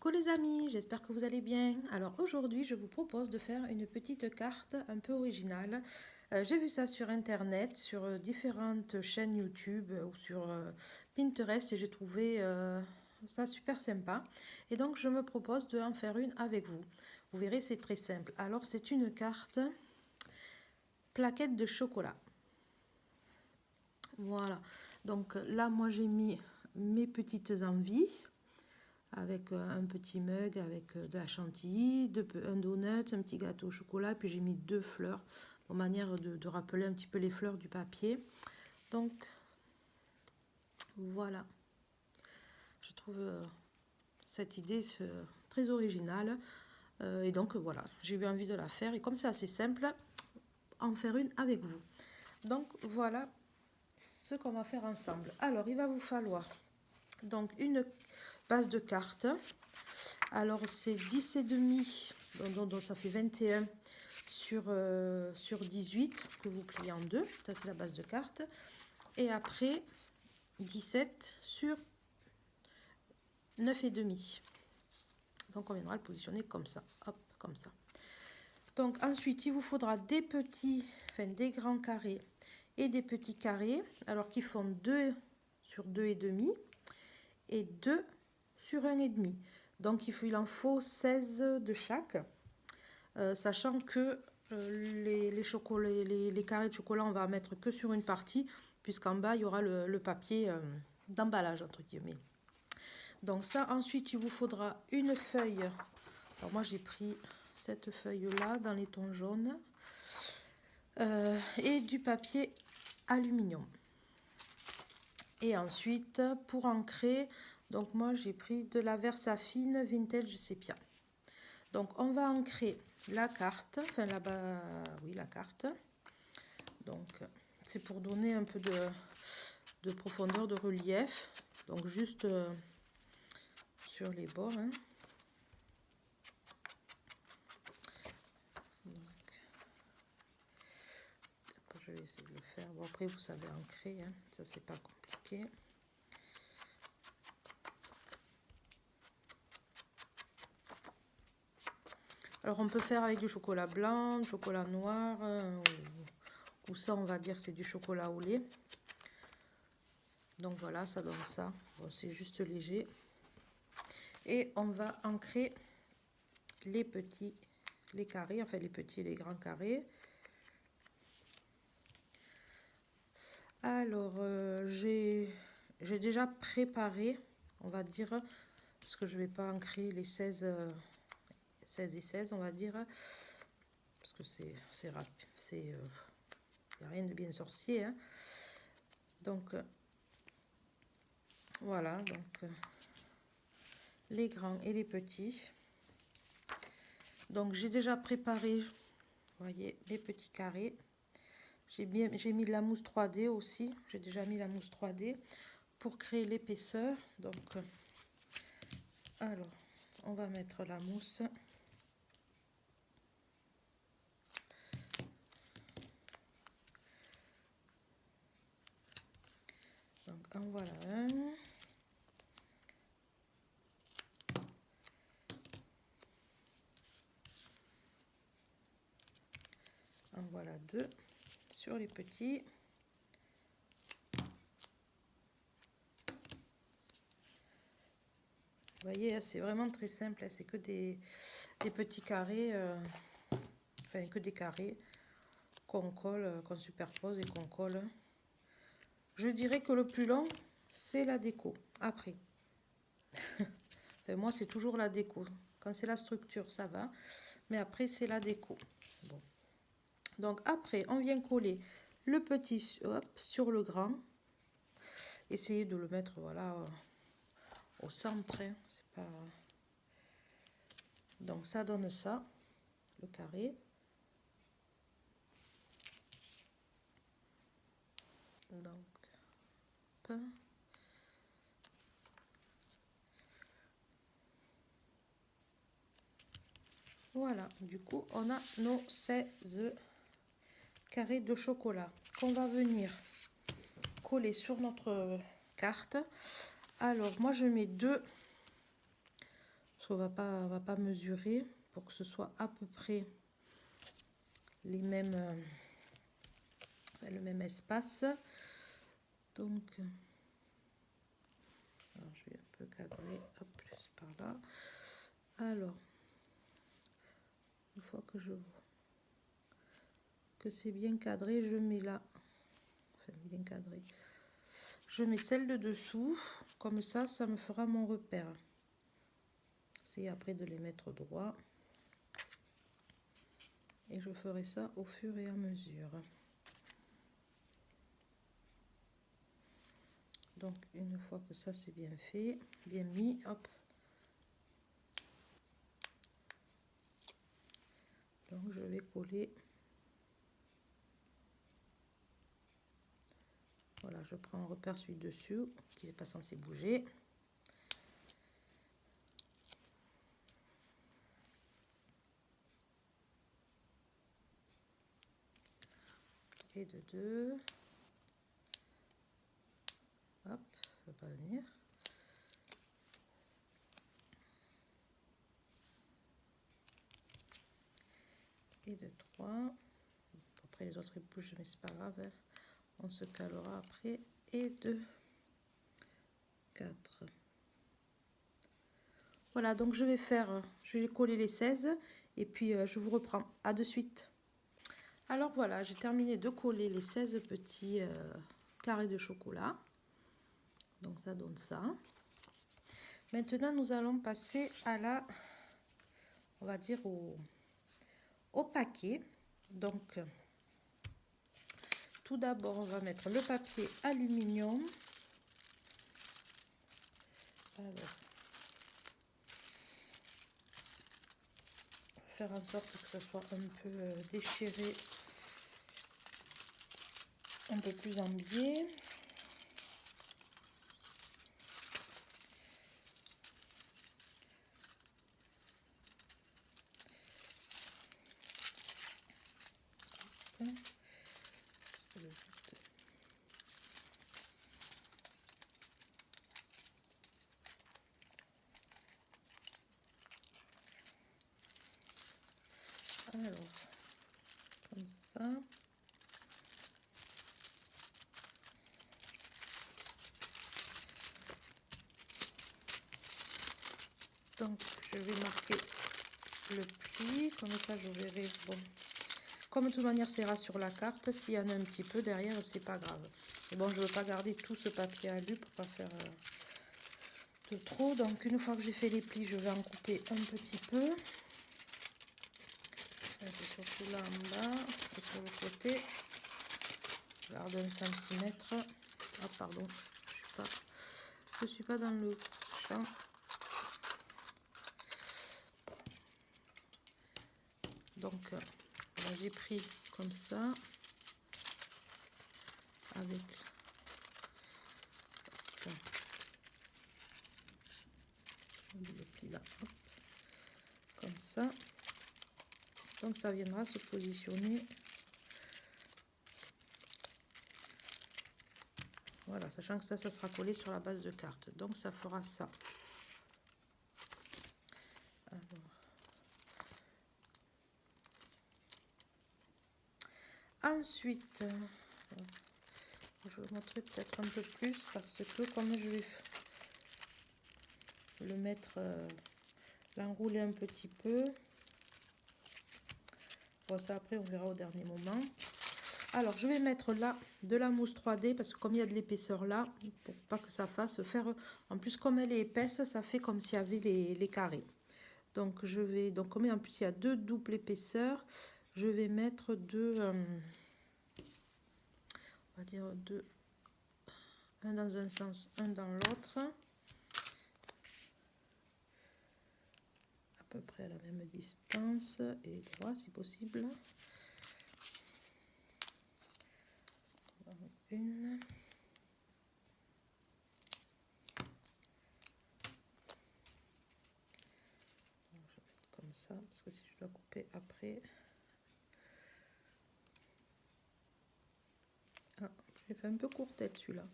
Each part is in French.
Coucou les amis, j'espère que vous allez bien. Alors aujourd'hui, je vous propose de faire une petite carte un peu originale. J'ai vu ça sur internet, sur différentes chaînes YouTube ou sur Pinterest et j'ai trouvé ça super sympa. Et donc je me propose de en faire une avec vous. Vous verrez, c'est très simple. Alors c'est une carte plaquette de chocolat. Voilà. Donc là, moi j'ai mis mes petites envies avec un petit mug avec de la chantilly, un donut, un petit gâteau au chocolat, puis j'ai mis 2 fleurs, en manière de rappeler un petit peu les fleurs du papier. Donc voilà, je trouve cette idée très originale, et donc voilà, j'ai eu envie de la faire, et comme c'est assez simple, en faire une avec vous. Donc voilà ce qu'on va faire ensemble. Alors il va vous falloir donc une base de cartes. Alors c'est 10 et demi, donc ça fait 21 sur 18 que vous pliez en deux. Ça c'est la base de cartes. Et après 17 sur 9 et demi. Donc on viendra le positionner comme ça. Hop, comme ça. Donc ensuite il vous faudra des grands carrés et des petits carrés. Alors qui font 2 sur 2 et demi et 2 sur 1 et demi. Donc il en faut 16 de chaque, sachant que les carrés de chocolat, on va en mettre que sur une partie, puisqu'en bas, il y aura le papier d'emballage, entre guillemets. Donc ça, ensuite, il vous faudra une feuille. Alors moi, j'ai pris cette feuille-là dans les tons jaunes, et du papier aluminium. Et ensuite, pour ancrer, donc moi j'ai pris de la Versafine Vintage Sepia. Donc on va ancrer la carte, enfin là-bas, oui la carte. Donc c'est pour donner un peu de profondeur, de relief. Donc juste sur les bords. Hein. Donc, je vais essayer de le faire. Bon après vous savez ancrer, hein. Ça c'est pas compliqué. Alors on peut faire avec du chocolat blanc, du chocolat noir, ou ça on va dire c'est du chocolat au lait. Donc voilà, ça donne ça. Bon, c'est juste léger. Et on va ancrer les carrés, enfin les petits et les grands carrés. Alors j'ai déjà préparé, on va dire, parce que je vais pas ancrer les 16 et 16, on va dire, parce que c'est rapide, il n'y a rien de bien sorcier, hein. Donc voilà, donc les grands et les petits. Donc j'ai déjà préparé, vous voyez, les petits carrés. J'ai mis de la mousse 3D aussi, j'ai déjà mis la mousse 3D pour créer l'épaisseur. Donc alors on va mettre la mousse. Donc en voilà un. En voilà deux sur les petits. Vous voyez, c'est vraiment très simple, c'est que des petits carrés, enfin que des carrés qu'on colle, qu'on superpose et qu'on colle. Je dirais que le plus long, c'est la déco, après. Enfin, moi, c'est toujours la déco. Quand c'est la structure, ça va, mais après, c'est la déco. Bon. Donc après, on vient coller le petit sur le grand. Essayez de le mettre, voilà, au centre, hein, c'est pas... Donc ça donne ça, le carré. Donc, hop. Voilà, du coup, on a nos 16 carrés de chocolat qu'on va venir coller sur notre carte. Alors, moi, je mets 2 parce qu'on va pas mesurer pour que ce soit à peu près les mêmes, le même espace. Donc, alors je vais un peu cadrer, hop, plus par là. Alors, une fois que je vois que c'est bien cadré, je mets là, enfin bien cadré, je mets celle de dessous, comme ça me fera mon repère. C'est après de les mettre droit. Et je ferai ça au fur et à mesure. Donc une fois que ça c'est bien fait, bien mis, hop. Donc je vais coller. Voilà, je prends un repère celui dessus qui n'est pas censé bouger. Et de deux. Hop, ça va pas venir. Et de trois. Après les autres ils bougent, mais c'est pas grave. Hein. On se calera après. Et de 4. Voilà, donc je vais coller les 16 et puis je vous reprends. À de suite. Alors voilà, j'ai terminé de coller les 16 petits carrés de chocolat. Donc ça donne ça. Maintenant, nous allons passer à la, on va dire au paquet. Donc, tout d'abord, on va mettre le papier aluminium. Alors, faire en sorte que ce soit un peu déchiré, un peu plus en biais. Alors, comme ça. Donc, je vais marquer le pli, comme ça je verrai. Bon, comme de toute manière, c'est ras sur la carte. S'il y en a un petit peu derrière, c'est pas grave. Et bon, je ne veux pas garder tout ce papier alu pour pas faire de trop. Donc, une fois que j'ai fait les plis, je vais en couper un petit peu. C'est surtout là en bas et sur le côté. Je garde 1 centimètre. Ah, pardon, je suis pas dans le champ. Donc, là, j'ai pris comme ça avec le pli là, hop, comme ça. Donc, ça viendra se positionner. Voilà, sachant que ça sera collé sur la base de carte. Donc, ça fera ça. Alors. Ensuite, je vais montrer peut-être un peu plus parce que comme je vais le mettre, l'enrouler un petit peu. Bon, ça après on verra au dernier moment. Alors je vais mettre là de la mousse 3D parce que comme il y a de l'épaisseur là, pour pas que ça fasse faire, en plus comme elle est épaisse, ça fait comme s'il y avait les carrés. Donc je vais, donc comme en plus il y a deux doubles épaisseurs, je vais mettre deux, on va dire deux, un dans un sens, un dans l'autre. À peu près à la même distance et droit si possible. Une. Je vais mettre comme ça parce que si je dois couper après. Ah, j'ai fait un peu court tête celui-là.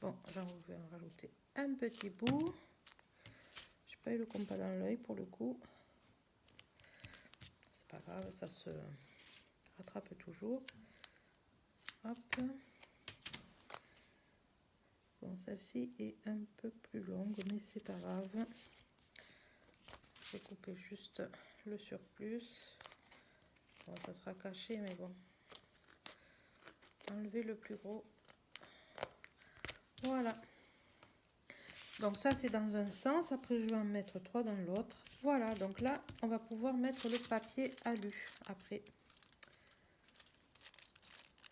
Bon, j'en vais en rajouter un petit bout. Je pas eu le compas dans l'œil pour le coup. C'est pas grave, ça se rattrape toujours. Hop. Bon, celle-ci est un peu plus longue, mais c'est pas grave. Je vais couper juste le surplus. Bon, ça sera caché, mais bon. Enlever le plus gros. Voilà. Donc ça, c'est dans un sens. Après, je vais en mettre 3 dans l'autre. Voilà, donc là, on va pouvoir mettre le papier alu après.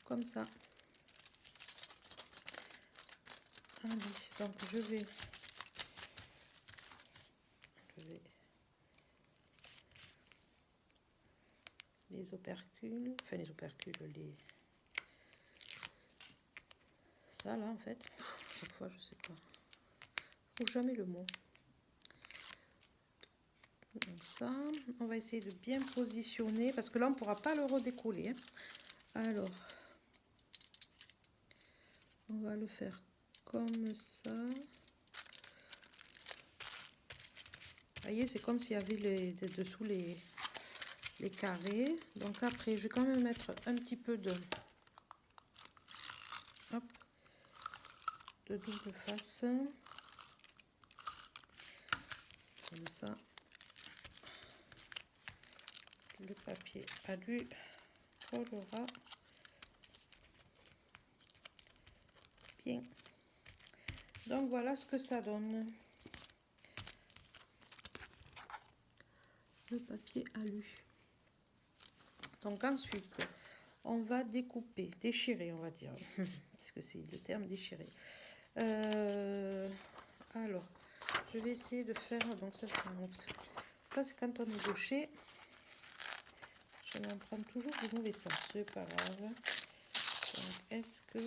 Comme ça. Allez, donc je vais enlever les opercules, enfin les opercules, ça là en fait, chaque fois je sais pas, je trouve jamais le mot. Donc ça, on va essayer de bien positionner parce que là on pourra pas le redécoller. Alors, on va le faire comme ça. Vous voyez, c'est comme s'il y avait dessous les carrés. Donc après, je vais quand même mettre un petit peu de, hop, de double face. Comme ça. Le papier alu collera bien. Donc voilà ce que ça donne. Le papier alu. Donc ensuite, on va découper, déchirer, on va dire, parce que c'est le terme déchirer. Alors, je vais essayer de faire, donc ça c'est quand on est gaucher. Je vais en prendre toujours du mauvais sens, c'est pas grave. Donc est-ce que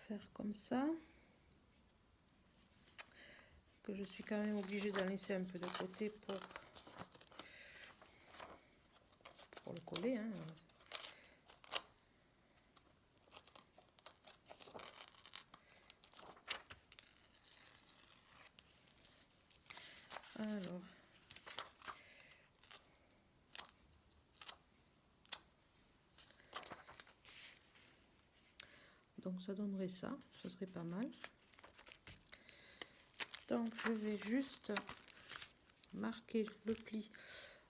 faire comme ça, que je suis quand même obligée d'en laisser un peu de côté pour le coller, hein. Alors, donc ça donnerait ça, ce serait pas mal. Donc je vais juste marquer le pli.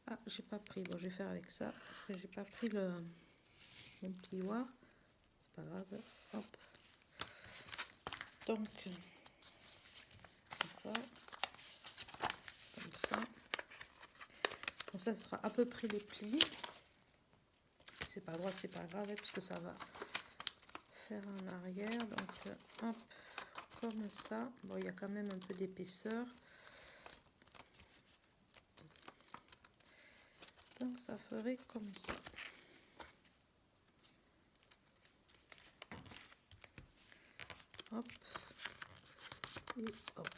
Ah, j'ai pas pris, bon je vais faire avec ça parce que j'ai pas pris mon plioir, c'est pas grave. Hop, donc comme ça, comme ça. Bon, ça sera à peu près les plis. C'est pas droit, c'est pas grave puisque ça va faire en arrière. Donc hop, comme ça. Bon, il y a quand même un peu d'épaisseur. Donc ça ferait comme ça. Hop. Et hop.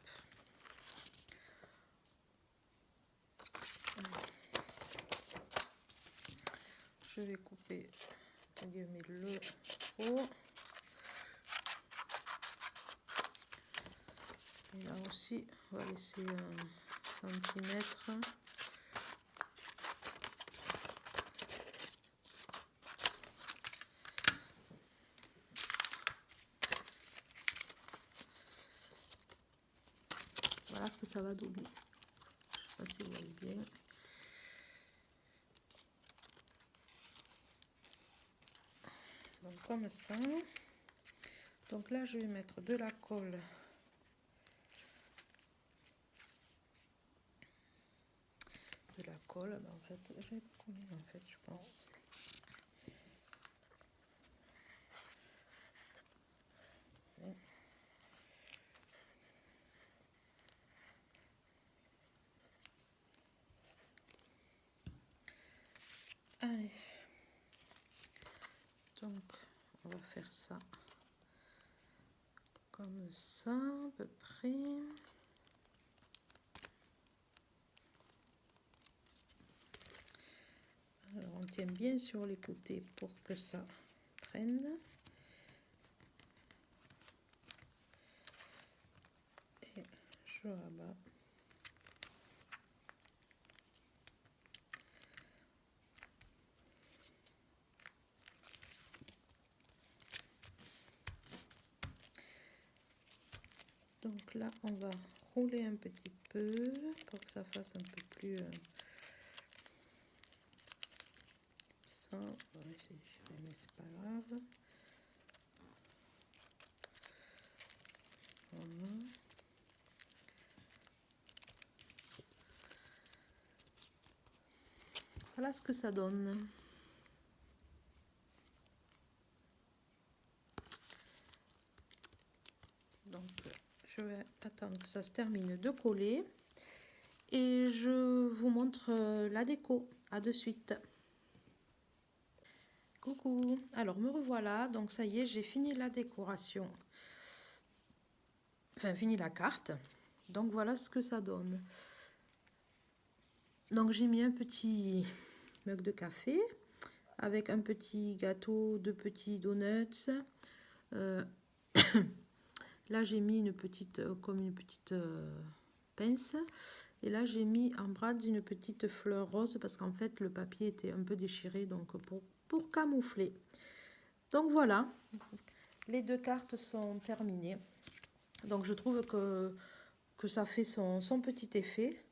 Je vais couper le haut. Et là aussi, on va laisser 1 centimètre. Voilà ce que ça va donner. Je ne sais pas si vous voyez bien. Donc comme ça. Donc là, je vais mettre de la colle. De la colle, ben en fait, je vais coller en fait, je pense. Et allez, donc on va faire ça comme ça à peu près. Alors on tient bien sur les côtés pour que ça prenne. je rabats. Donc là, on va rouler un petit peu pour que ça fasse un peu plus... ça, on va essayer de déchirer, mais c'est pas grave. Voilà. Voilà ce que ça donne. Donc, je vais attendre que ça se termine de coller. Et je vous montre la déco. À de suite. Coucou. Alors, me revoilà. Donc, ça y est, j'ai fini la décoration. Enfin, fini la carte. Donc, voilà ce que ça donne. Donc, j'ai mis un petit mug de café avec un petit gâteau, deux petits donuts. Là, j'ai mis une petite, comme une petite pince. Et là, j'ai mis en brade une petite fleur rose parce qu'en fait, le papier était un peu déchiré, donc pour camoufler. Donc voilà, les deux cartes sont terminées. Donc je trouve que ça fait son petit effet.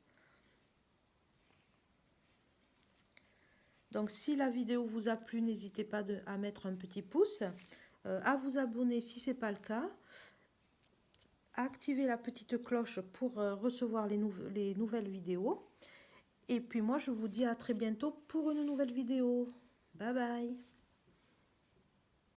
Donc si la vidéo vous a plu, n'hésitez pas à mettre un petit pouce, à vous abonner si ce n'est pas le cas, à activer la petite cloche pour recevoir les nouvelles vidéos. Et puis moi, je vous dis à très bientôt pour une nouvelle vidéo. Bye bye!